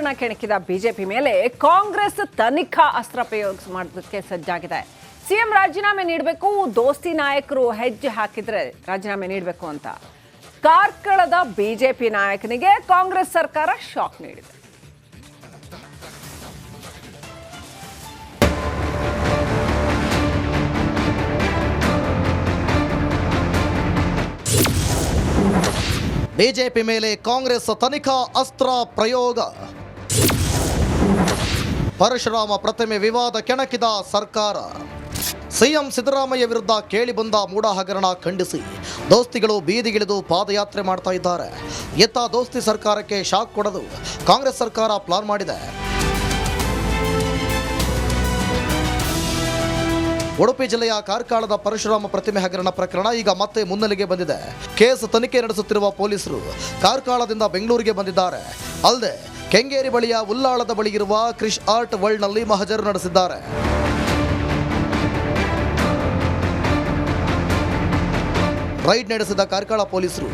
ಹಗರಣ ಕೆಣಕಿದ ಬಿಜೆಪಿ ಮೇಲೆ ಕಾಂಗ್ರೆಸ್ ತನಿಖಾ ಅಸ್ತ್ರ ಪ್ರಯೋಗ ಮಾಡೋದಕ್ಕೆ ಸಜ್ಜಾಗಿದೆ. ಸಿಎಂ ರಾಜೀನಾಮೆ ನೀಡಬೇಕು, ದೋಸ್ತಿ ನಾಯಕರು ಹೆಜ್ಜೆ ಹಾಕಿದ್ರೆ ರಾಜೀನಾಮೆ ನೀಡಬೇಕು ಅಂತ ಕಾರ್ಕಳದ ಬಿಜೆಪಿ ನಾಯಕನಿಗೆ ಕಾಂಗ್ರೆಸ್ ಸರ್ಕಾರ ಶಾಕ್ ನೀಡಿದೆ. ಬಿಜೆಪಿ ಮೇಲೆ ಕಾಂಗ್ರೆಸ್ ತನಿಖಾ ಅಸ್ತ್ರ ಪ್ರಯೋಗ. ಪರಶುರಾಮ ಪ್ರತಿಮೆ ವಿವಾದ ಕೆಣಕಿದ ಸರ್ಕಾರ. ಸಿಎಂ ಸಿದ್ದರಾಮಯ್ಯ ವಿರುದ್ಧ ಕೇಳಿಬಂದ ಮೂಡ ಹಗರಣ ಖಂಡಿಸಿ ದೋಸ್ತಿಗಳು ಬೀದಿಗಿಳಿದು ಪಾದಯಾತ್ರೆ ಮಾಡ್ತಾ ಇದ್ದಾರೆ. ಎತ್ತ ದೋಸ್ತಿ ಸರ್ಕಾರಕ್ಕೆ ಶಾಕ್ ಕೊಡಲು ಕಾಂಗ್ರೆಸ್ ಸರ್ಕಾರ ಪ್ಲಾನ್ ಮಾಡಿದೆ. ಉಡುಪಿ ಜಿಲ್ಲೆಯ ಕಾರ್ಕಳದ ಪರಶುರಾಮ ಪ್ರತಿಮೆ ಹಗರಣ ಪ್ರಕರಣ ಈಗ ಮತ್ತೆ ಮುನ್ನೆಲೆಗೆ ಬಂದಿದೆ. ಕೇಸ್ ತನಿಖೆ ನಡೆಸುತ್ತಿರುವ ಪೊಲೀಸರು ಕಾರ್ಕಳದಿಂದ ಬೆಂಗಳೂರಿಗೆ ಬಂದಿದ್ದಾರೆ. ಅಲ್ಲದೆ ಕೆಂಗೇರಿ ಬಳಿಯ ಉಲ್ಲಾಳದ ಬಳಿ ಇರುವ ಕ್ರಿಶ್ ಆರ್ಟ್ ವರ್ಲ್ಡ್ನಲ್ಲಿ ಮಹಜರು ನಡೆಸಿದ್ದಾರೆ. ರೈಡ್ ನಡೆಸಿದ ಕಾರ್ಕಳ ಪೊಲೀಸರು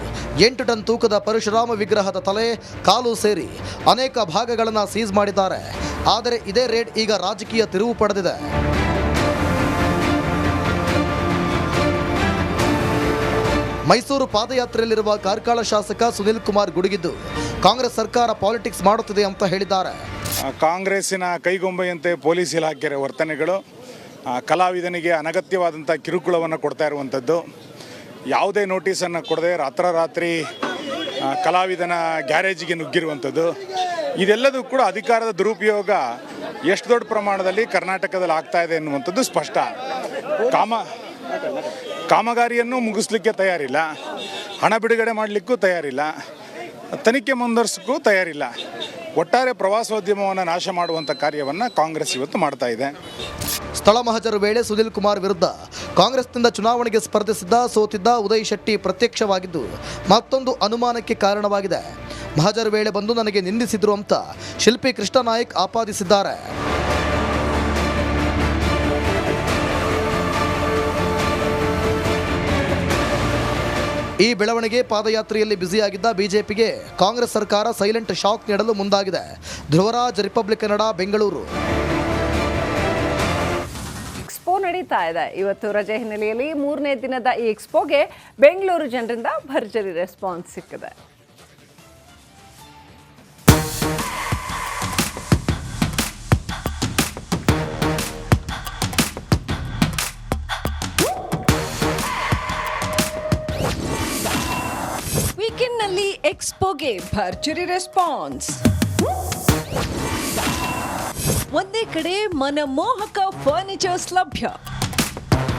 8 ಟನ್ ತೂಕದ ಪರಶುರಾಮ ವಿಗ್ರಹದ ತಲೆ, ಕಾಲು ಸೇರಿ ಅನೇಕ ಭಾಗಗಳನ್ನು ಸೀಸ್ ಮಾಡಿದ್ದಾರೆ. ಆದರೆ ಇದೇ ರೇಡ್ ಈಗ ರಾಜಕೀಯ ತಿರುವು ಪಡೆದಿದೆ. ಮೈಸೂರು ಪಾದಯಾತ್ರೆಯಲ್ಲಿರುವ ಕಾರ್ಕಳ ಶಾಸಕ ಸುನಿಲ್ ಕುಮಾರ್ ಗುಡುಗಿದ್ದು ಕಾಂಗ್ರೆಸ್ ಸರ್ಕಾರ ಪಾಲಿಟಿಕ್ಸ್ ಮಾಡುತ್ತಿದೆ ಅಂತ ಹೇಳಿದ್ದಾರೆ. ಕಾಂಗ್ರೆಸ್ಸಿನ ಕೈಗೊಂಬೆಯಂತೆ ಪೊಲೀಸ್ ಇಲಾಖೆಯ ವರ್ತನೆಗಳು ಕಲಾವಿದನಿಗೆ ಅನಗತ್ಯವಾದಂಥ ಕಿರುಕುಳವನ್ನು ಕೊಡ್ತಾ ಇರುವಂಥದ್ದು, ಯಾವುದೇ ನೋಟಿಸನ್ನು ಕೊಡದೆ ರಾತ್ರಿ ಕಲಾವಿದನ ಗ್ಯಾರೇಜಿಗೆ ನುಗ್ಗಿರುವಂಥದ್ದು, ಇದೆಲ್ಲದೂ ಕೂಡ ಅಧಿಕಾರದ ದುರುಪಯೋಗ ಎಷ್ಟು ದೊಡ್ಡ ಪ್ರಮಾಣದಲ್ಲಿ ಕರ್ನಾಟಕದಲ್ಲಿ ಆಗ್ತಾ ಇದೆ ಎನ್ನುವಂಥದ್ದು ಸ್ಪಷ್ಟ. ಕಾಮಗಾರಿಯನ್ನು ಮುಗಿಸ್ಲಿಕ್ಕೆ ತಯಾರಿಲ್ಲ, ಹಣ ಬಿಡುಗಡೆ ಮಾಡಲಿಕ್ಕೂ ತಯಾರಿಲ್ಲ, ತನಿಖೆ ಮುಂದುವರಿಸಕ್ಕೂ ತಯಾರಿಲ್ಲ. ಒಟ್ಟಾರೆ ಪ್ರವಾಸೋದ್ಯಮವನ್ನು ನಾಶ ಮಾಡುವಂಥ ಕಾರ್ಯವನ್ನು ಕಾಂಗ್ರೆಸ್ ಇವತ್ತು ಮಾಡ್ತಾ ಇದೆ. ಸ್ಥಳ ಮಹಜರು ವೇಳೆ ಸುನಿಲ್ ಕುಮಾರ್ ವಿರುದ್ಧ ಕಾಂಗ್ರೆಸ್ನಿಂದ ಚುನಾವಣೆಗೆ ಸ್ಪರ್ಧಿಸಿದ್ದ ಸೋತಿದ್ದ ಉದಯ್ ಶೆಟ್ಟಿ ಪ್ರತ್ಯಕ್ಷವಾಗಿದ್ದು ಮತ್ತೊಂದು ಅನುಮಾನಕ್ಕೆ ಕಾರಣವಾಗಿದೆ. ಮಹಜರು ವೇಳೆ ಬಂದು ನನಗೆ ನಿಂದಿಸಿದ್ರು ಅಂತ ಶಿಲ್ಪಿ ಕೃಷ್ಣ ನಾಯಕ್ ಆಪಾದಿಸಿದ್ದಾರೆ. ಈ ಬೆಳವಣಿಗೆ ಪಾದಯಾತ್ರೆಯಲ್ಲಿ ಬ್ಯುಸಿಯಾಗಿದ್ದ ಬಿಜೆಪಿಗೆ ಕಾಂಗ್ರೆಸ್ ಸರ್ಕಾರ ಸೈಲೆಂಟ್ ಶಾಕ್ ನೀಡಲು ಮುಂದಾಗಿದೆ. ಧ್ರುವರಾಜ್, ರಿಪಬ್ಲಿಕ್ ಕನ್ನಡ, ಬೆಂಗಳೂರು. ಎಕ್ಸ್ಪೋ ನಡೀತಾ ಇದೆ. ಇವತ್ತು ರಜೆ ಹಿನ್ನೆಲೆಯಲ್ಲಿ 3ನೇ ದಿನದ ಈ ಎಕ್ಸ್ಪೋಗೆ ಬೆಂಗಳೂರು ಜನರಿಂದ ಭರ್ಜರಿ ರೆಸ್ಪಾನ್ಸ್ ಸಿಕ್ಕಿದೆ. ವೀಕೆಂಡ್ನಲ್ಲಿ ಎಕ್ಸ್ಪೋಗೆ ಭರ್ಜರಿ ರೆಸ್ಪಾನ್ಸ್. ಒಂದೇ ಕಡೆ ಮನಮೋಹಕ ಫರ್ನಿಚರ್ಸ್ ಲಭ್ಯ.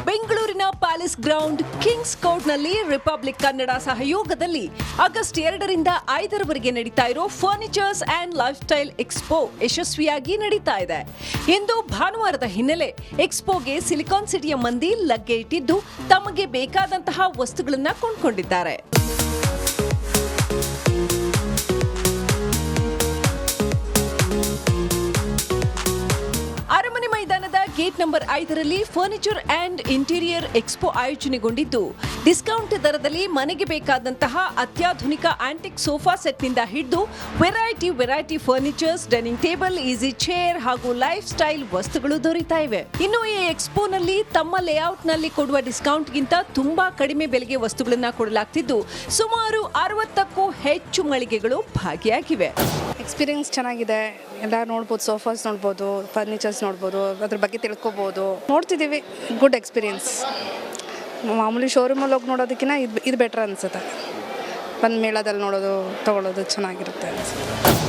ಬೆಂಗಳೂರಿನ ಪ್ಯಾಲೇಸ್ ಗ್ರೌಂಡ್ ಕಿಂಗ್ಸ್ ಕೋರ್ಟ್ನಲ್ಲಿ ರಿಪಬ್ಲಿಕ್ ಕನ್ನಡ ಸಹಯೋಗದಲ್ಲಿ ಆಗಸ್ಟ್ 2ರಿಂದ 5ರವರೆಗೆ ನಡೀತಾ ಇರೋ furnitures and life style expo ಯಶಸ್ವಿಯಾಗಿ ನಡೀತಾ ಇದೆ. ಇಂದು ಭಾನುವಾರದ ಹಿನ್ನೆಲೆ ಎಕ್ಸ್ಪೋಗೆ ಸಿಲಿಕಾನ್ ಸಿಟಿಯ ಮಂದಿ ಲಗ್ಗೆ ಇಟ್ಟಿದ್ದು ತಮಗೆ ಬೇಕಾದಂತಹ ವಸ್ತುಗಳನ್ನ ಕೊಂಡ್ಕೊಂಡಿದ್ದಾರೆ. ಅರಮನೆ ಮೈದಾನದ ಗೇಟ್ ನಂಬರ್ 5ರಲ್ಲಿ ಫರ್ನಿಚರ್ ಅಂಡ್ ಇಂಟೀರಿಯರ್ ಎಕ್ಸ್ಪೋ ಆಯೋಜನೆಗೊಂಡಿದ್ದು ಡಿಸ್ಕೌಂಟ್ ದರದಲ್ಲಿ ಮನೆಗೆ ಬೇಕಾದಂತಹ ಅತ್ಯಾಧುನಿಕ ಆಂಟಿಕ್ ಸೋಫಾ ಸೆಟ್ನಿಂದ ಹಿಡಿದು variety furnitures, dining table, easy chair ಹಾಗೂ ಲೈಫ್ ಸ್ಟೈಲ್ ವಸ್ತುಗಳು ದೊರೆಯುತ್ತಾ ಇವೆ. ಇನ್ನು ಈ ಎಕ್ಸ್ಪೋನಲ್ಲಿ ತಮ್ಮ ಲೇಔಟ್ನಲ್ಲಿ ಕೊಡುವ ಡಿಸ್ಕೌಂಟ್ಗಿಂತ ತುಂಬಾ ಕಡಿಮೆ ಬೆಲೆಗೆ ವಸ್ತುಗಳನ್ನ ಕೊಡಲಾಗ್ತಿದ್ದು ಸುಮಾರು 60ಕ್ಕೂ ಹೆಚ್ಚು ಮಳಿಗೆಗಳು ಭಾಗಿಯಾಗಿವೆ. ಎಕ್ಸ್ಪೀರಿಯನ್ಸ್ ಚೆನ್ನಾಗಿದೆ. ಎಲ್ಲ ನೋಡ್ಬೋದು, ಸೋಫಾಸ್ ನೋಡ್ಬೋದು, ಫರ್ನಿಚರ್ಸ್ ನೋಡ್ಬೋದು, ಅದ್ರ ಬಗ್ಗೆ ತಿಳ್ಕೊಬೋದು. ನೋಡ್ತಿದ್ದೀವಿ, ಗುಡ್ ಎಕ್ಸ್ಪೀರಿಯನ್ಸ್. ಮಾಮೂಲಿ ಶೋರೂಮಲ್ಲಿ ಹೋಗಿ ನೋಡೋದಕ್ಕಿಂತ ಇದು ಬೆಟರ್ ಅನಿಸುತ್ತೆ. ಬಂದು ಮೇಳದಲ್ಲಿ ನೋಡೋದು, ತಗೊಳ್ಳೋದು ಚೆನ್ನಾಗಿರುತ್ತೆ.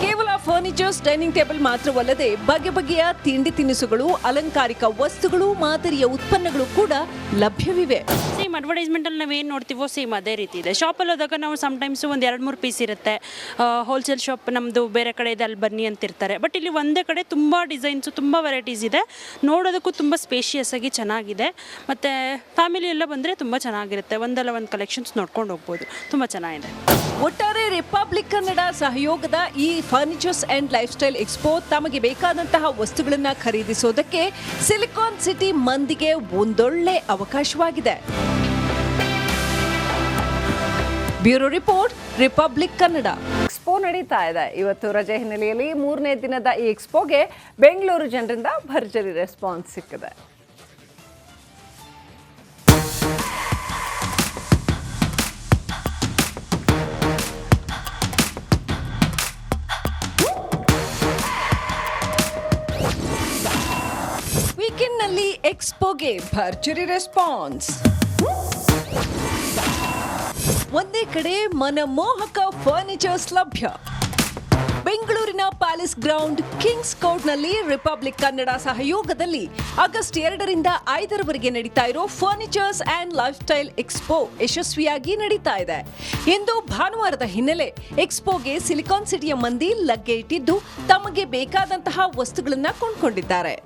ಕೇವಲ ಫರ್ನಿಚರ್ಸ್, ಡೈನಿಂಗ್ ಟೇಬಲ್ ಮಾತ್ರವಲ್ಲದೆ ಬಗೆ ಬಗೆಯ ತಿಂಡಿ ತಿನಿಸುಗಳು, ಅಲಂಕಾರಿಕ ವಸ್ತುಗಳು, ಮಾದರಿಯ ಉತ್ಪನ್ನಗಳು ಕೂಡ ಲಭ್ಯವಿವೆ. ಸೇಮ್ ಅಡ್ವರ್ಟೈಸ್ಮೆಂಟ್ ಅಲ್ಲಿ ನಾವೇನು ನೋಡ್ತೀವೋ ಸೇಮ್ ಅದೇ ರೀತಿ ಇದೆ. ಶಾಪಲ್ಲಿ ಹೋದಾಗ ನಾವು ಸಮ್ಟೈಮ್ಸ್ ಒಂದು 2-3 ಪೀಸ್ ಇರುತ್ತೆ. ಹೋಲ್ಸೇಲ್ ಶಾಪ್ ನಮ್ಮದು ಬೇರೆ ಕಡೆ ಇದೆ, ಅಲ್ಲಿ ಬನ್ನಿ ಅಂತಿರ್ತಾರೆ. ಬಟ್ ಇಲ್ಲಿ ಒಂದೇ ಕಡೆ ತುಂಬ ಡಿಸೈನ್ಸು, ತುಂಬ ವೆರೈಟೀಸ್ ಇದೆ. ನೋಡೋದಕ್ಕೂ ತುಂಬ ಸ್ಪೇಷಿಯಸ್ ಆಗಿ ಚೆನ್ನಾಗಿದೆ. ಮತ್ತು ಫ್ಯಾಮಿಲಿ ಎಲ್ಲ ಬಂದರೆ ತುಂಬ ಚೆನ್ನಾಗಿರುತ್ತೆ. ಒಂದಲ್ಲ ಒಂದು ಕಲೆಕ್ಷನ್ಸ್ ನೋಡ್ಕೊಂಡು ಹೋಗ್ಬೋದು. ತುಂಬ ಚೆನ್ನಾಗಿದೆ. ಒಟ್ಟಾರೆ ರಿಪಬ್ಲಿಕ್ ಕನ್ನಡ ಸಹಯೋಗದ ಈ furnitures and life style expo ತಮಗೆ ಬೇಕಾದಂತಹ ವಸ್ತುಗಳನ್ನು ಖರೀದಿಸೋದಕ್ಕೆ ಸಿಲಿಕಾನ್ ಸಿಟಿ ಮಂದಿಗೆ ಒಂದೊಳ್ಳೆ ಅವಕಾಶವಾಗಿದೆ. Bureau report, republic Kannada. Expo ನಡೀತಾ ಇದೆ. ಇವತ್ತು ರಜೆ ಹಿನ್ನೆಲೆಯಲ್ಲಿ 3ನೇ ದಿನದ ಈ ಎಕ್ಸ್ಪೋಗೆ ಬೆಂಗಳೂರು ಜನರಿಂದ ಭರ್ಜರಿ ರೆಸ್ಪಾನ್ಸ್ ಸಿಕ್ಕಿದೆ. ವೀಕೆಂಡ್ನಲ್ಲಿ ಎಕ್ಸ್ಪೋಗೆ ಭರ್ಜರಿ ರೆಸ್ಪಾನ್ಸ್. ಒಂದೇ ಕಡೆ ಮನಮೋಹಕ ಫರ್ನಿಚರ್ಸ್ ಲಭ್ಯ. ಬೆಂಗಳೂರಿನ ಪ್ಯಾಲೇಸ್ ಗ್ರೌಂಡ್ ಕಿಂಗ್ಸ್ ಕೋರ್ಟ್ನಲ್ಲಿ ರಿಪಬ್ಲಿಕ್ ಕನ್ನಡ ಸಹಯೋಗದಲ್ಲಿ ಆಗಸ್ಟ್ 2ರಿಂದ 5ರವರೆಗೆ ನಡೀತಾ ಇರೋ furnitures and life style expo ಯಶಸ್ವಿಯಾಗಿ ನಡೀತಾ ಇದೆ. ಇಂದು ಭಾನುವಾರದ ಹಿನ್ನೆಲೆ ಎಕ್ಸ್ಪೋಗೆ ಸಿಲಿಕಾನ್ ಸಿಟಿಯ ಮಂದಿ ಲಗ್ಗೆ ಇಟ್ಟಿದ್ದು ತಮಗೆ ಬೇಕಾದಂತಹ ವಸ್ತುಗಳನ್ನ ಕೊಂಡ್ಕೊಂಡಿದ್ದಾರೆ.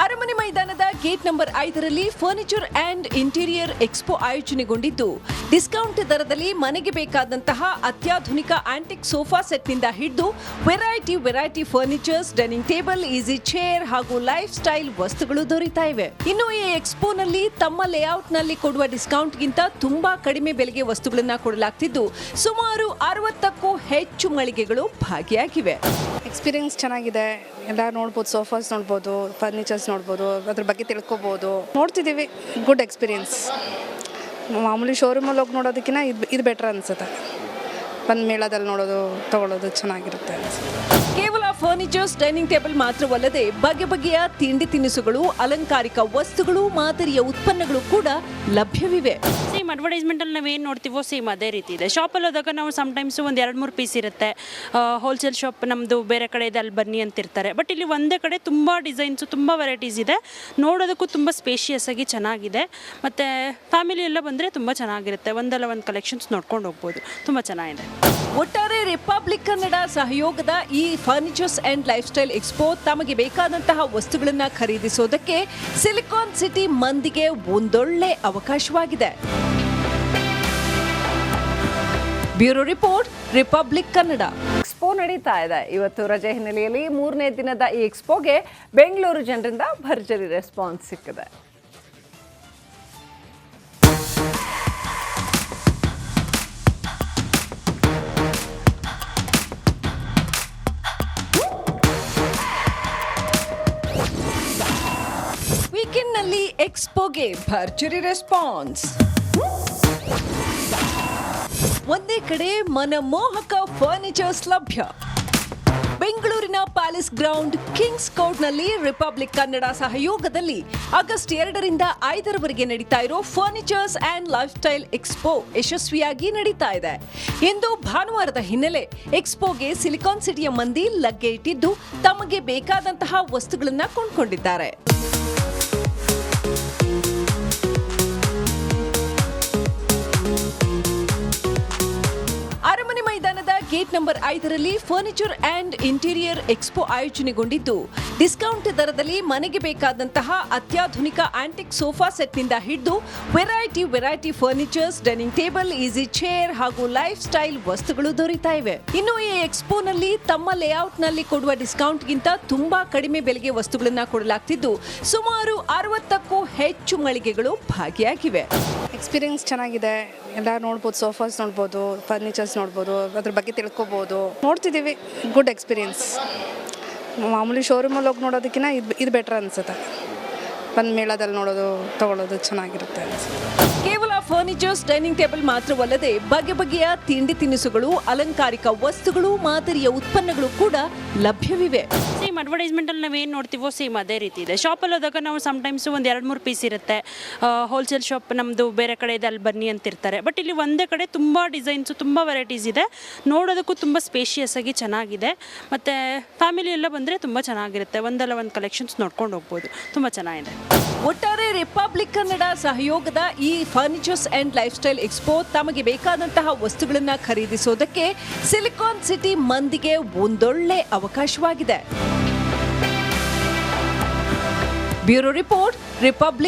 ಅರಮನೆ ಮೈದಾನದ ಗೇಟ್ ನಂಬರ್ 5ರಲ್ಲಿ ಫರ್ನಿಚರ್ ಅಂಡ್ ಇಂಟೀರಿಯರ್ ಎಕ್ಸ್ಪೋ ಆಯೋಜನೆಗೊಂಡಿದ್ದು ಡಿಸ್ಕೌಂಟ್ ದರದಲ್ಲಿ ಮನೆಗೆ ಬೇಕಾದಂತಹ ಅತ್ಯಾಧುನಿಕ ಆಂಟಿಕ್ ಸೋಫಾ ಸೆಟ್ನಿಂದ ಹಿಡಿದು variety furnitures, dining table, easy chair ಹಾಗೂ ಲೈಫ್ ಸ್ಟೈಲ್ ವಸ್ತುಗಳು ದೊರೆಯುತ್ತಾ ಇವೆ. ಇನ್ನು ಈ ಎಕ್ಸ್ಪೋನಲ್ಲಿ ತಮ್ಮ ಲೇಔಟ್ನಲ್ಲಿ ಕೊಡುವ ಡಿಸ್ಕೌಂಟ್ಗಿಂತ ತುಂಬಾ ಕಡಿಮೆ ಬೆಲೆಗೆ ವಸ್ತುಗಳನ್ನ ಕೊಡಲಾಗ್ತಿದ್ದು ಸುಮಾರು 60ಕ್ಕೂ ಹೆಚ್ಚು ಮಳಿಗೆಗಳು ಭಾಗಿಯಾಗಿವೆ. ಎಕ್ಸ್ಪೀರಿಯನ್ಸ್ ಚೆನ್ನಾಗಿದೆ. ಎಲ್ಲ ನೋಡ್ಬೋದು, ಸೋಫಾಸ್ ನೋಡ್ಬೋದು, ಫರ್ನಿಚರ್ಸ್ ನೋಡ್ಬೋದು, ಅದ್ರ ಬಗ್ಗೆ ತಿಳ್ಕೊಬೋದು. ನೋಡ್ತಿದ್ದೀವಿ, ಗುಡ್ ಎಕ್ಸ್ಪೀರಿಯನ್ಸ್. ಮಾಮೂಲಿ ಶೋರೂಮಲ್ಲಿ ಹೋಗಿ ನೋಡೋದಕ್ಕಿಂತ ಇದು ಬೆಟರ್ ಅನಿಸುತ್ತೆ. ಬಂದು ಮೇಳದಲ್ಲಿ ನೋಡೋದು, ತಗೊಳ್ಳೋದು ಚೆನ್ನಾಗಿರುತ್ತೆ ಅನಿಸುತ್ತೆ. ಕೇವಲ ಫರ್ನಿಚರ್ಸ್, ಡೈನಿಂಗ್ ಟೇಬಲ್ ಮಾತ್ರವಲ್ಲದೆ ಬಗೆ ಬಗೆಯ ತಿಂಡಿ ತಿನಿಸುಗಳು, ಅಲಂಕಾರಿಕ ವಸ್ತುಗಳು, ಮಾದರಿಯ ಉತ್ಪನ್ನಗಳು ಕೂಡ ಲಭ್ಯವಿವೆ. ಸೇಮ್ ಅಡ್ವರ್ಟೈಸ್ಮೆಂಟ್ ಅಲ್ಲಿ ನಾವೇನು ನೋಡ್ತೀವೋ ಸೇಮ್ ಅದೇ ರೀತಿ ಇದೆ. ಶಾಪಲ್ಲಿ ಹೋದಾಗ ನಾವು ಸಮ್ಟೈಮ್ಸ್ ಒಂದು 2-3 ಪೀಸ್ ಇರುತ್ತೆ. ಹೋಲ್ಸೇಲ್ ಶಾಪ್ ನಮ್ಮದು ಬೇರೆ ಕಡೆ ಇದೆ, ಅಲ್ಲಿ ಬನ್ನಿ ಅಂತಿರ್ತಾರೆ. ಬಟ್ ಇಲ್ಲಿ ಒಂದೇ ಕಡೆ ತುಂಬ ಡಿಸೈನ್ಸು, ತುಂಬ ವೆರೈಟೀಸ್ ಇದೆ. ನೋಡೋದಕ್ಕೂ ತುಂಬ ಸ್ಪೇಷಿಯಸ್ ಆಗಿ ಚೆನ್ನಾಗಿದೆ. ಮತ್ತು ಫ್ಯಾಮಿಲಿ ಎಲ್ಲ ಬಂದರೆ ತುಂಬ ಚೆನ್ನಾಗಿರುತ್ತೆ. ಒಂದಲ್ಲ ಒಂದು ಕಲೆಕ್ಷನ್ಸ್ ನೋಡ್ಕೊಂಡು ಹೋಗ್ಬೋದು. ತುಂಬ ಚೆನ್ನಾಗಿದೆ. ಒಟ್ಟಾರೆ ರಿಪಬ್ಲಿಕ್ ಕನ್ನಡ ಸಹಯೋಗದ ಈ furnitures and life style expo ತಮಗೆ ಬೇಕಾದಂತಹ ವಸ್ತುಗಳನ್ನ ಖರೀದಿಸೋದಕ್ಕೆ ಸಿಲಿಕಾನ್ ಸಿಟಿ ಮಂದಿಗೆ ಒಂದೊಳ್ಳೆ ಅವಕಾಶವಾಗಿದೆ. Bureau report, republic Kannada. Expo ನಡೀತಾ ಇದೆ. ಇವತ್ತು ರಜೆ ಹಿನ್ನೆಲೆಯಲ್ಲಿ 3ನೇ ದಿನದ ಈ ಎಕ್ಸ್ಪೋಗೆ ಬೆಂಗಳೂರು ಜನರಿಂದ ಭರ್ಜರಿ ರೆಸ್ಪಾನ್ಸ್ ಸಿಕ್ಕಿದೆ. ವೀಕೆಂಡ್ನಲ್ಲಿ ಎಕ್ಸ್ಪೋಗೆ ಭರ್ಜರಿ ರೆಸ್ಪಾನ್ಸ್. ಒಂದೇ ಕಡೆ ಮನಮೋಹಕ ಫರ್ನಿಚರ್ಸ್ ಲಭ್ಯ. ಬೆಂಗಳೂರಿನ ಪ್ಯಾಲೇಸ್ ಗ್ರೌಂಡ್ ಕಿಂಗ್ಸ್ ಕೋರ್ಟ್ನಲ್ಲಿ ರಿಪಬ್ಲಿಕ್ ಕನ್ನಡ ಸಹಯೋಗದಲ್ಲಿ ಆಗಸ್ಟ್ 2ರಿಂದ 5ರವರೆಗೆ ನಡೀತಾ ಇರೋ furnitures and life style expo ಯಶಸ್ವಿಯಾಗಿ ನಡೀತಾ ಇದೆ. ಇಂದು ಭಾನುವಾರದ ಹಿನ್ನೆಲೆ ಎಕ್ಸ್ಪೋಗೆ ಸಿಲಿಕಾನ್ ಸಿಟಿಯ ಮಂದಿ ಲಗ್ಗೆ ಇಟ್ಟಿದ್ದು ತಮಗೆ ಬೇಕಾದಂತಹ ವಸ್ತುಗಳನ್ನ ಕೊಂಡ್ಕೊಂಡಿದ್ದಾರೆ. ಅರಮನೆ ಮೈದಾನದ ಗೇಟ್ ನಂಬರ್ 5ರಲ್ಲಿ ಫರ್ನಿಚರ್ ಅಂಡ್ ಇಂಟೀರಿಯರ್ ಎಕ್ಸ್ಪೋ ಆಯೋಜನೆಗೊಂಡಿದ್ದು ಡಿಸ್ಕೌಂಟ್ ದರದಲ್ಲಿ ಮನೆಗೆ ಬೇಕಾದಂತಹ ಅತ್ಯಾಧುನಿಕ ಆಂಟಿಕ್ ಸೋಫಾ ಸೆಟ್ನಿಂದ ಹಿಡಿದು variety furnitures, dining table, easy chair ಹಾಗೂ ಲೈಫ್ ಸ್ಟೈಲ್ ವಸ್ತುಗಳು ದೊರೆಯುತ್ತಾ ಇವೆ. ಇನ್ನು ಈ ಎಕ್ಸ್ಪೋನಲ್ಲಿ ತಮ್ಮ ಲೇಔಟ್ನಲ್ಲಿ ಕೊಡುವ ಡಿಸ್ಕೌಂಟ್ಗಿಂತ ತುಂಬಾ ಕಡಿಮೆ ಬೆಲೆಗೆ ವಸ್ತುಗಳನ್ನ ಕೊಡಲಾಗ್ತಿದ್ದು ಸುಮಾರು 60ಕ್ಕೂ ಹೆಚ್ಚು ಮಳಿಗೆಗಳು ಭಾಗಿಯಾಗಿವೆ. ಎಕ್ಸ್ಪೀರಿಯನ್ಸ್ ಚೆನ್ನಾಗಿದೆ. ಎಲ್ಲ ನೋಡ್ಬೋದು, ಸೋಫಾಸ್ ನೋಡ್ಬೋದು, ಫರ್ನಿಚರ್ಸ್ ನೋಡ್ಬೋದು, ಅದ್ರ ಬಗ್ಗೆ ತಿಳ್ಕೊಬೋದು. ನೋಡ್ತಿದ್ದೀವಿ, ಗುಡ್ ಎಕ್ಸ್ಪೀರಿಯನ್ಸ್. ಮಾಮೂಲಿ ಶೋರೂಮಲ್ಲಿ ಹೋಗಿ ನೋಡೋದಕ್ಕಿಂತ ಇದು ಬೆಟರ್ ಅನಿಸುತ್ತೆ. ಬಂದು ಮೇಳದಲ್ಲಿ ನೋಡೋದು, ತಗೊಳ್ಳೋದು ಚೆನ್ನಾಗಿರುತ್ತೆ ಅನಿಸುತ್ತೆ. ಕೇವಲ ಫರ್ನಿಚರ್ಸ್, ಡೈನಿಂಗ್ ಟೇಬಲ್ ಮಾತ್ರವಲ್ಲದೆ ಬಗೆ ಬಗೆಯ ತಿಂಡಿ ತಿನಿಸುಗಳು, ಅಲಂಕಾರಿಕ ವಸ್ತುಗಳು, ಮಾದರಿಯ ಉತ್ಪನ್ನಗಳು ಕೂಡ ಲಭ್ಯವಿವೆ. ಸೇಮ್ ಅಡ್ವರ್ಟೈಸ್ಮೆಂಟ್ ಅಲ್ಲಿ ನಾವೇನು ನೋಡ್ತೀವೋ ಸೇಮ್ ಅದೇ ರೀತಿ ಇದೆ. ಶಾಪಲ್ಲಿ ಹೋದಾಗ ನಾವು ಸಮ್ಟೈಮ್ಸ್ ಒಂದು 2-3 ಪೀಸ್ ಇರುತ್ತೆ. ಹೋಲ್ಸೇಲ್ ಶಾಪ್ ನಮ್ಮದು ಬೇರೆ ಕಡೆ ಇದೆ, ಅಲ್ಲಿ ಬನ್ನಿ ಅಂತಿರ್ತಾರೆ. ಬಟ್ ಇಲ್ಲಿ ಒಂದೇ ಕಡೆ ತುಂಬ ಡಿಸೈನ್ಸು, ತುಂಬ ವೆರೈಟೀಸ್ ಇದೆ. ನೋಡೋದಕ್ಕೂ ತುಂಬ ಸ್ಪೇಷಿಯಸ್ ಆಗಿ ಚೆನ್ನಾಗಿದೆ. ಮತ್ತು ಫ್ಯಾಮಿಲಿ ಎಲ್ಲ ಬಂದರೆ ತುಂಬ ಚೆನ್ನಾಗಿರುತ್ತೆ. ಒಂದಲ್ಲ ಒಂದು ಕಲೆಕ್ಷನ್ಸ್ ನೋಡ್ಕೊಂಡು ಹೋಗ್ಬೋದು. ತುಂಬ ಚೆನ್ನಾಗಿದೆ. ಒಟ್ಟಾರೆ ರಿಪಬ್ಲಿಕ್ ಕನ್ನಡ ಸಹಯೋಗದ ಈ furnitures and life style expo ತಮಗೆ ಬೇಕಾದಂತಹ ವಸ್ತುಗಳನ್ನ ಖರೀದಿಸೋದಕ್ಕೆ ಸಿಲಿಕಾನ್ ಸಿಟಿ ಮಂದಿಗೆ ಒಂದೊಳ್ಳೆ ಅವಕಾಶವಾಗಿದೆ. Bureau report, republic